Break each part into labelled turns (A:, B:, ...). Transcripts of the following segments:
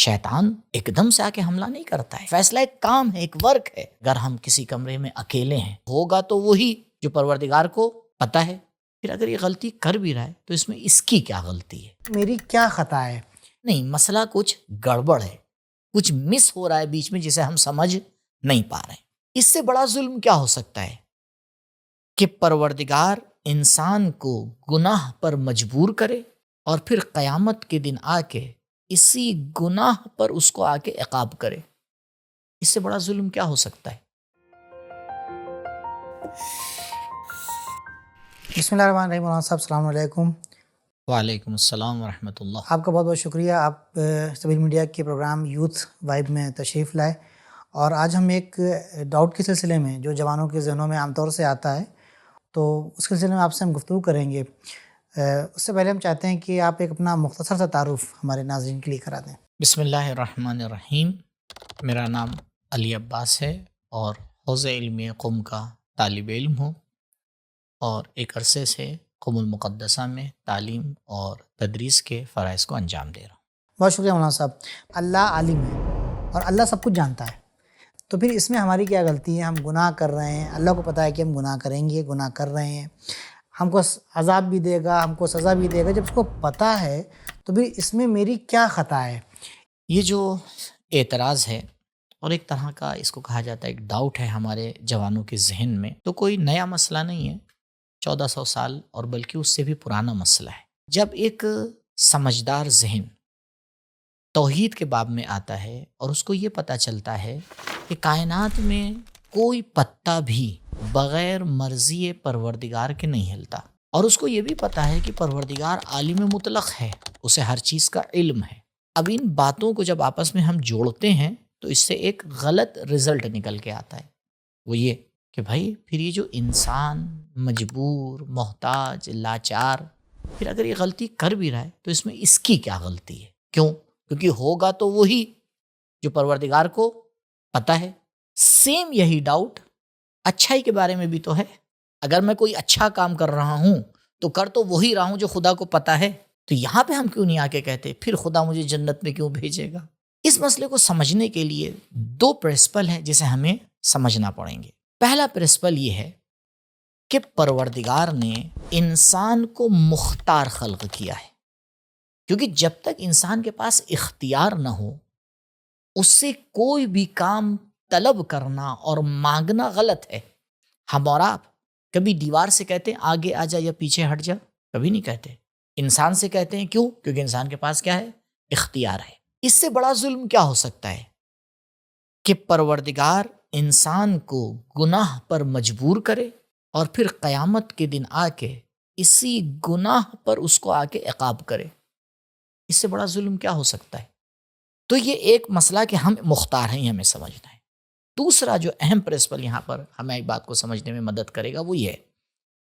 A: شیطان ایک دم سے آ کے حملہ نہیں کرتا ہے، فیصلہ ایک کام ہے، ایک ورک ہے۔ اگر ہم کسی کمرے میں اکیلے ہیں، ہوگا تو وہی جو پروردگار کو پتا ہے۔ پھر اگر یہ غلطی کر بھی رہا ہے تو اس میں اس کی کیا غلطی ہے،
B: میری کیا خطا ہے؟
A: نہیں، مسئلہ کچھ گڑبڑ ہے، کچھ مس ہو رہا ہے بیچ میں جسے ہم سمجھ نہیں پا رہے ہیں۔ اس سے بڑا ظلم کیا ہو سکتا ہے کہ پروردگار انسان کو گناہ پر مجبور کرے اور پھر قیامت کے دن آ کے اسی گناہ پر اس کو آ کے عقاب کرے۔ اس سے بڑا ظلم کیا ہو سکتا ہے؟
B: بسم اللہ الرحمن الرحیم۔ مولانا صاحب السلام علیکم۔
A: وعلیکم السلام ورحمۃ اللہ۔
B: آپ کا بہت بہت شکریہ، آپ سبیل میڈیا کے پروگرام یوتھ وائب میں تشریف لائے، اور آج ہم ایک ڈاؤٹ کے سلسلے میں جو جوانوں کے ذہنوں میں عام طور سے آتا ہے، تو اس کے سلسلے میں آپ سے ہم گفتگو کریں گے۔ اس سے پہلے ہم چاہتے ہیں کہ آپ ایک اپنا مختصر سا تعارف ہمارے ناظرین کے لیے کرا دیں۔
A: بسم اللہ الرحمن الرحیم۔ میرا نام علی عباس ہے اور حوزہ علم قم کا طالب علم ہوں، اور ایک عرصے سے قم المقدسہ میں تعلیم اور تدریس کے فرائض کو انجام دے رہا ہوں۔
B: بہت شکریہ مولانا صاحب۔ اللہ عالم ہے اور اللہ سب کچھ جانتا ہے، تو پھر اس میں ہماری کیا غلطی ہے؟ ہم گناہ کر رہے ہیں، اللہ کو پتہ ہے کہ ہم گناہ کریں گے، گناہ کر رہے ہیں، ہم کو عذاب بھی دے گا، ہم کو سزا بھی دے گا۔ جب اس کو پتہ ہے تو پھر اس میں میری کیا خطا ہے؟
A: یہ جو اعتراض ہے اور ایک طرح کا اس کو کہا جاتا ہے ایک ڈاؤٹ ہے ہمارے جوانوں کے ذہن میں، تو کوئی نیا مسئلہ نہیں ہے، 1400 سال اور بلکہ اس سے بھی پرانا مسئلہ ہے۔ جب ایک سمجھدار ذہن توحید کے باب میں آتا ہے اور اس کو یہ پتہ چلتا ہے کہ کائنات میں کوئی پتا بھی بغیر مرضی پروردگار کے نہیں ہلتا، اور اس کو یہ بھی پتہ ہے کہ پروردگار عالم مطلق ہے، اسے ہر چیز کا علم ہے۔ اب ان باتوں کو جب آپس میں ہم جوڑتے ہیں تو اس سے ایک غلط رزلٹ نکل کے آتا ہے، وہ یہ کہ بھائی پھر یہ جو انسان مجبور، محتاج، لاچار، پھر اگر یہ غلطی کر بھی رہا ہے تو اس میں اس کی کیا غلطی ہے؟ کیوں؟ کیونکہ ہوگا تو وہی جو پروردگار کو پتہ ہے۔ سیم یہی ڈاؤٹ اچھائی کے بارے میں بھی تو ہے۔ اگر میں کوئی اچھا کام کر رہا ہوں تو کر تو وہی رہا ہوں جو خدا کو پتہ ہے، تو یہاں پہ ہم کیوں نہیں آ کے کہتے پھر خدا مجھے جنت میں کیوں بھیجے گا؟ اس مسئلے کو سمجھنے کے لیے 2 پرنسپل ہیں جسے ہمیں سمجھنا پڑیں گے۔ پہلا پرنسپل یہ ہے کہ پروردگار نے انسان کو مختار خلق کیا ہے، کیونکہ جب تک انسان کے پاس اختیار نہ ہو اس سے کوئی بھی کام طلب کرنا اور مانگنا غلط ہے۔ ہم اور آپ کبھی دیوار سے کہتے ہیں آگے آ جا یا پیچھے ہٹ جا، کبھی نہیں کہتے۔ انسان سے کہتے ہیں، کیوں؟ کیونکہ انسان کے پاس کیا ہے؟ اختیار ہے۔ اس سے بڑا ظلم کیا ہو سکتا ہے کہ پروردگار انسان کو گناہ پر مجبور کرے اور پھر قیامت کے دن آ کے اسی گناہ پر اس کو آ کے عقاب کرے۔ اس سے بڑا ظلم کیا ہو سکتا ہے؟ تو یہ ایک مسئلہ کہ ہم مختار ہیں، یہ ہمیں سمجھنا ہے۔ دوسرا جو اہم پرنسپل یہاں پر ہمیں ایک بات کو سمجھنے میں مدد کرے گا وہ یہ ہے،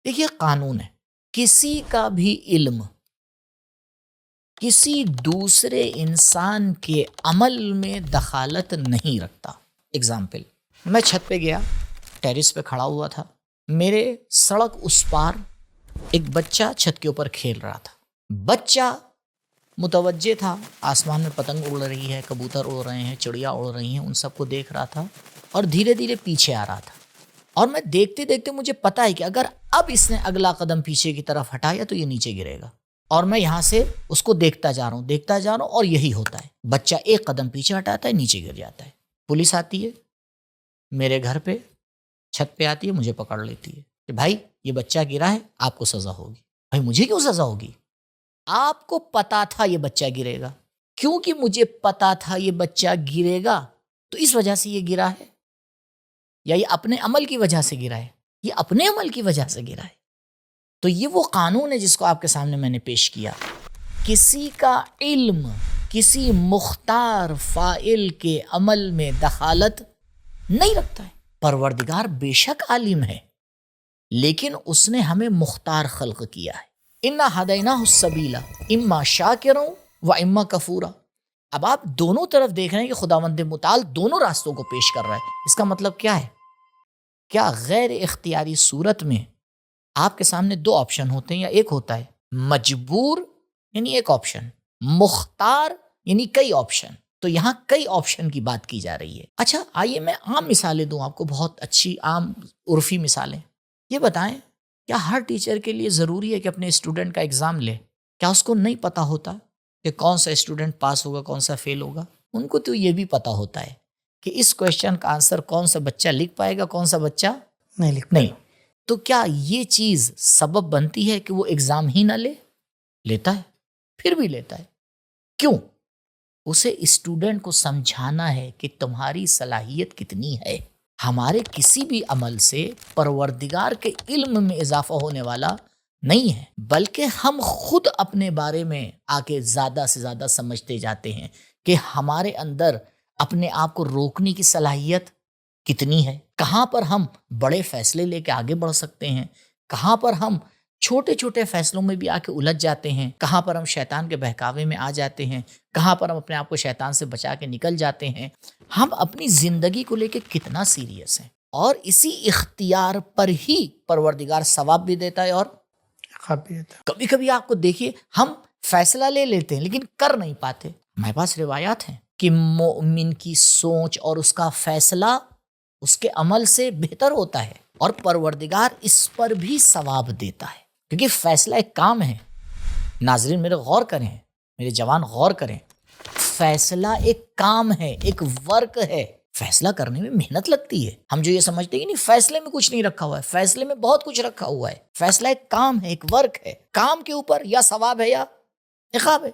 A: دیکھیے قانون ہے، کسی کا بھی علم کسی دوسرے انسان کے عمل میں دخالت نہیں رکھتا۔ اگزامپل، میں چھت پہ گیا، ٹیرس پہ کھڑا ہوا تھا، میرے سڑک اس پار ایک بچہ چھت کے اوپر کھیل رہا تھا۔ بچہ متوجہ تھا، آسمان میں پتنگ اڑ رہی ہے، کبوتر اڑ رہے ہیں، چڑیا اڑ رہی ہیں، ان سب کو دیکھ رہا تھا اور دھیرے دھیرے پیچھے آ رہا تھا، اور میں دیکھتے دیکھتے مجھے پتا ہے کہ اگر اب اس نے اگلا قدم پیچھے کی طرف ہٹایا تو یہ نیچے گرے گا، اور میں یہاں سے اس کو دیکھتا جا رہا ہوں اور یہی ہوتا ہے۔ بچہ ایک قدم پیچھے ہٹاتا ہے، نیچے گر جاتا ہے۔ پولیس آتی ہے میرے گھر پہ، چھت پہ آتی ہے، مجھے پکڑ لیتی ہے کہ بھائی یہ بچہ گرا ہے، آپ کو سزا ہوگی۔ بھائی مجھے کیوں سزا ہوگی؟ آپ کو پتا تھا یہ بچہ گرے گا، کیونکہ مجھے پتا تھا یہ بچہ گرے گا تو اس وجہ سے یہ گرا ہے، یا یہ اپنے عمل کی وجہ سے گرا ہے؟ یہ اپنے عمل کی وجہ سے گرا ہے۔ تو یہ وہ قانون ہے جس کو آپ کے سامنے میں نے پیش کیا۔ کسی کا علم کسی مختار فاعل کے عمل میں دخالت نہیں رکھتا ہے۔ پروردگار بے شک عالم ہے، لیکن اس نے ہمیں مختار خلق کیا ہے۔ اِنَّا هَدَيْنَاهُ السَّبِيلَ اِمَّا شَاكِرًا وَإِمَّا كَفُورًا۔ اب آپ دونوں طرف دیکھ رہے ہیں کہ خداوند متعال دونوں راستوں کو پیش کر رہا ہے۔ اس کا مطلب کیا ہے؟ کیا غیر اختیاری صورت میں آپ کے سامنے 2 آپشن ہوتے ہیں، یا ایک ہوتا ہے؟ مجبور یعنی ایک آپشن، مختار یعنی کئی آپشن۔ تو یہاں کئی آپشن کی بات کی جا رہی ہے. اچھا آئیے میں عام مثالیں دوں آپ کو، بہت اچھی عام عرفی مثالیں. یہ بتائیں کیا ہر ٹیچر کے لیے ضروری ہے کہ اپنے اسٹوڈنٹ کا ایگزام لے؟ کیا اس کو نہیں پتا ہوتا کہ کون سا اسٹوڈنٹ پاس ہوگا کون سا فیل ہوگا؟ ان کو تو یہ بھی پتا ہوتا ہے کہ اس کویشچن کا آنسر کون سا بچہ لکھ پائے گا کون سا بچہ
B: نہیں لکھ پائے
A: نہیں. تو کیا یہ چیز سبب بنتی ہے کہ وہ ایگزام ہی نہ لے؟ لیتا ہے، پھر بھی لیتا ہے. کیوں؟ اسے اسٹوڈنٹ کو سمجھانا ہے کہ تمہاری صلاحیت کتنی ہے. ہمارے کسی بھی عمل سے پروردگار کے علم میں اضافہ ہونے والا نہیں ہے، بلکہ ہم خود اپنے بارے میں آ کے زیادہ سے زیادہ سمجھتے جاتے ہیں کہ ہمارے اندر اپنے آپ کو روکنے کی صلاحیت کتنی ہے، کہاں پر ہم بڑے فیصلے لے کے آگے بڑھ سکتے ہیں، کہاں پر ہم چھوٹے چھوٹے فیصلوں میں بھی آ کے الجھ جاتے ہیں، کہاں پر ہم شیطان کے بہکاوے میں آ جاتے ہیں، کہاں پر ہم اپنے آپ کو شیطان سے بچا کے نکل جاتے ہیں. ہم اپنی زندگی کو لے کے کتنا سیریس ہیں، اور اسی اختیار پر ہی پروردگار ثواب بھی دیتا ہے اور کبھی کبھی آپ کو دیکھیے ہم فیصلہ لے لیتے ہیں لیکن کر نہیں پاتے. ہمارے پاس روایات ہیں کہ مومن کی سوچ اور اس کا فیصلہ اس کے عمل سے بہتر ہوتا ہے، اور پروردگار اس پر بھی ثواب دیتا ہے، کیونکہ فیصلہ ایک کام ہے. ناظرین میرے غور کریں، میرے جوان غور کریں، فیصلہ ایک کام ہے، ایک ورک ہے. فیصلہ کرنے میں محنت لگتی ہے. ہم جو یہ سمجھتے ہیں کہ نہیں فیصلے میں کچھ نہیں رکھا ہوا ہے، فیصلے میں بہت کچھ رکھا ہوا ہے. فیصلہ ایک کام ہے، ایک ورک ہے. کام کے اوپر یا ثواب ہے یا عقاب ہے.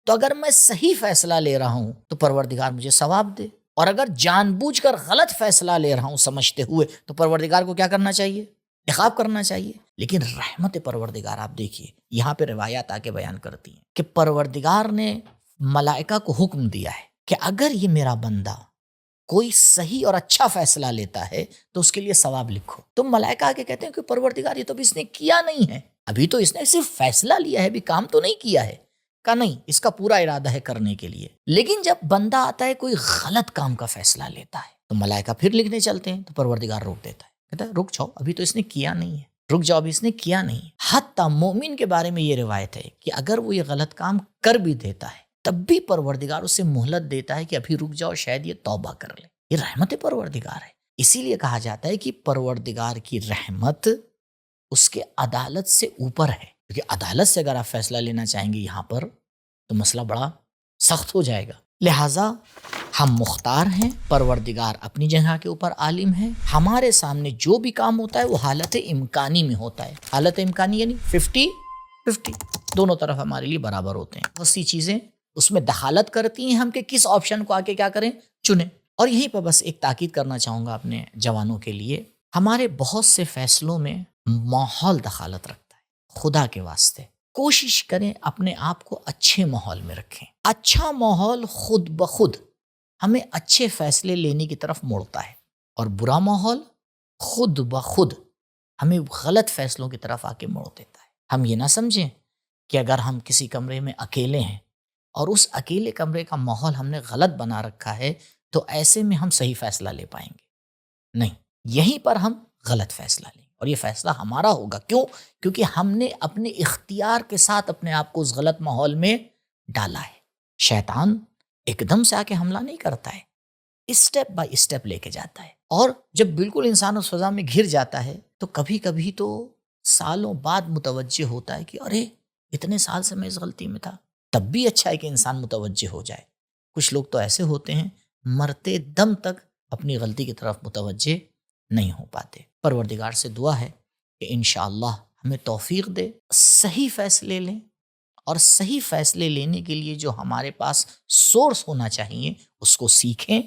A: تو اگر میں صحیح فیصلہ لے رہا ہوں تو پروردگار مجھے ثواب دے، اور اگر جان بوجھ کر غلط فیصلہ لے رہا ہوں سمجھتے ہوئے تو پروردگار کو کیا کرنا چاہیے؟ عقاب کرنا چاہیے. لیکن رحمت پروردگار آپ دیکھیے یہاں پہ روایات آ کے بیان کرتی ہیں کہ پروردگار نے ملائکہ کو حکم دیا ہے کہ اگر یہ میرا بندہ کوئی صحیح اور اچھا فیصلہ لیتا ہے تو اس کے لیے ثواب لکھو. تو ملائکہ آگے کہتے ہیں کہ پروردگار یہ تو ابھی اس نے کیا نہیں ہے، ابھی تو اس نے صرف فیصلہ لیا ہے، ابھی کام تو نہیں کیا ہے. کا نہیں، اس کا پورا ارادہ ہے کرنے کے لیے. لیکن جب بندہ آتا ہے کوئی غلط کام کا فیصلہ لیتا ہے تو ملائکہ پھر لکھنے چلتے ہیں تو پروردگار روک دیتا ہے، کہتا ہے رک جاؤ ابھی تو اس نے کیا نہیں ہے، رک جاؤ ابھی اس نے کیا نہیں. حتیٰ مومن کے بارے میں یہ روایت ہے کہ اگر وہ یہ غلط کام کر بھی دیتا ہے تب بھی پروردگار اسے مہلت دیتا ہے کہ ابھی رک جاؤ شاید یہ توبہ کر لے. یہ رحمت پروردگار ہے. اسی لیے کہا جاتا ہے کہ پروردگار کی رحمت اس کے عدالت سے اوپر ہے، کیونکہ عدالت سے اگر آپ فیصلہ لینا چاہیں گے یہاں پر تو مسئلہ بڑا سخت ہو جائے گا. لہٰذا ہم مختار ہیں، پروردگار اپنی جگہ کے اوپر عالم ہے. ہمارے سامنے جو بھی کام ہوتا ہے وہ حالت امکانی میں ہوتا ہے. حالت امکانی یعنی 50-50، دونوں طرف ہمارے لیے برابر ہوتے ہیں. بہت سی چیزیں اس میں دخالت کرتی ہیں ہم کہ کس آپشن کو آ کے کیا کریں، چنیں. اور یہیں پہ بس ایک تاکید کرنا چاہوں گا اپنے جوانوں کے لیے، ہمارے بہت سے فیصلوں میں ماحول دخالت رکھتا ہے. خدا کے واسطے کوشش کریں اپنے آپ کو اچھے ماحول میں رکھیں. اچھا ماحول خود بخود ہمیں اچھے فیصلے لینے کی طرف موڑتا ہے، اور برا ماحول خود بخود ہمیں غلط فیصلوں کی طرف آ کے موڑ دیتا ہے. ہم یہ نہ سمجھیں کہ اگر ہم کسی کمرے میں اکیلے ہیں اور اس اکیلے کمرے کا ماحول ہم نے غلط بنا رکھا ہے تو ایسے میں ہم صحیح فیصلہ لے پائیں گے. نہیں، یہیں پر ہم غلط فیصلہ لیں اور یہ فیصلہ ہمارا ہوگا. کیوں؟ کیونکہ ہم نے اپنے اختیار کے ساتھ اپنے آپ کو اس غلط ماحول میں ڈالا ہے. شیطان ایک دم سے آ کے حملہ نہیں کرتا ہے، اسٹیپ بائی اسٹیپ لے کے جاتا ہے. اور جب بالکل انسان اس فضا میں گھر جاتا ہے تو کبھی کبھی تو سالوں بعد متوجہ ہوتا ہے کہ ارے اتنے سال سے میں اس غلطی میں تھا. تب بھی اچھا ہے کہ انسان متوجہ ہو جائے. کچھ لوگ تو ایسے ہوتے ہیں مرتے دم تک اپنی غلطی کی طرف متوجہ نہیں ہو پاتے. پروردگار سے دعا ہے کہ انشاءاللہ ہمیں توفیق دے، صحیح فیصلے لیں، اور صحیح فیصلے لینے کے لیے جو ہمارے پاس سورس ہونا چاہیے اس کو سیکھیں.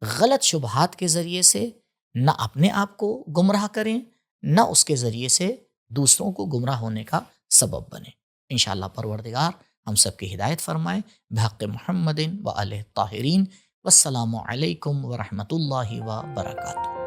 A: غلط شبہات کے ذریعے سے نہ اپنے آپ کو گمراہ کریں، نہ اس کے ذریعے سے دوسروں کو گمراہ ہونے کا سبب بنیں. انشاءاللہ پروردگار ہم سب کی ہدایت فرمائے. بحق محمد و آلہ الطاہرین. والسلام علیکم ورحمۃ اللہ وبرکاتہ.